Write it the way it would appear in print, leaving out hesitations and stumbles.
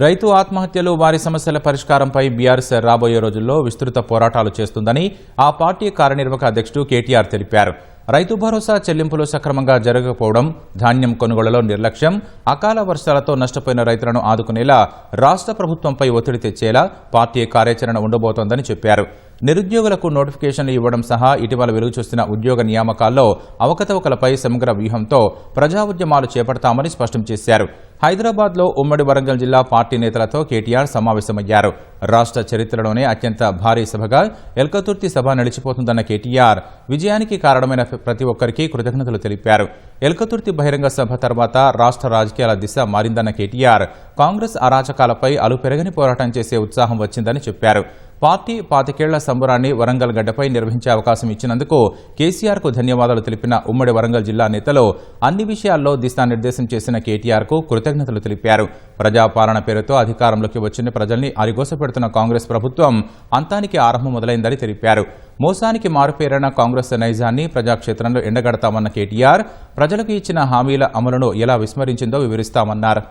రైతు ఆత్మహత్యలు వారి సమస్యల పరిష్కారంపై బీఆర్ఎస్ రాబోయే రోజుల్లో విస్తృత పోరాటాలు చేస్తుందని ఆ పార్టీ కార్యనిర్వాహక అధ్యక్షుడు కేటీఆర్ తెలిపారు. రైతు భరోసా చెల్లింపులు సక్రమంగా జరగకపోవడం, ధాన్యం కొనుగోలులో నిర్లక్ష్యం, అకాల వర్షాలతో నష్టపోయిన రైతులను ఆదుకునేలా రాష్ట్ర ప్రభుత్వంపై ఒత్తిడి తెచ్చేలా పార్టీ కార్యాచరణ ఉండబోతోందని చెప్పారు. నిరుద్యోగులకు నోటిఫికేషన్లు ఇవ్వడం సహా ఇటీవల వెలుగుచూస్తున్న ఉద్యోగ నియామకాల్లో అవకతవకలపై సమగ్ర వ్యూహంతో ప్రజా ఉద్యమాలు చేపడతామని స్పష్టం చేశారు. హైదరాబాద్లో ఉమ్మడి వరంగల్ జిల్లా పార్టీ నేతలతో కేటీఆర్ సమావేశమయ్యారు. రాష్ట్ర చరిత్రలోనే అత్యంత భారీ సభగా ఎల్కతుర్తి సభ నడిచిపోతుందన్న కేటీఆర్ విజయానికి కారణమైన ప్రతి ఒక్కరికి కృతజ్ఞతలు తెలిపారు. ఎల్కతుర్తి బహిరంగ సభ తర్వాత రాష్ట్ర రాజకీయాల దిశ మారిందన్న కేటీఆర్ కాంగ్రెస్ అరాచకాలపై అలుపెరగని పోరాటం చేసే ఉత్సాహం వచ్చిందని చెప్పారు. పార్టీ 25 ఏళ్ల సంబరాన్ని వరంగల్ గడ్డపై నిర్వహించే అవకాశం ఇచ్చినందుకు కేసీఆర్కు ధన్యవాదాలు తెలిపిన ఉమ్మడి వరంగల్ జిల్లా నేతలు అన్ని విషయాల్లో దిశానిర్దేశం చేసిన కేటీఆర్కు కృతజ్ఞతలు తెలిపారు. ప్రజాపాలన పేరుతో అధికారంలోకి వచ్చిన ప్రజల్ని అరిగోసపెడుతున్న కాంగ్రెస్ ప్రభుత్వం అంతానికి ఆరంభం మొదలైందని తెలిపారు. మోసానికి మారుపేరైన కాంగ్రెస్ నైజాన్ని ప్రజాక్షేత్రంలో ఎండగడతామన్న కేటీఆర్ ప్రజలకు ఇచ్చిన హామీల అమలును ఎలా విస్మరించిందో వివరిస్తామన్నారు.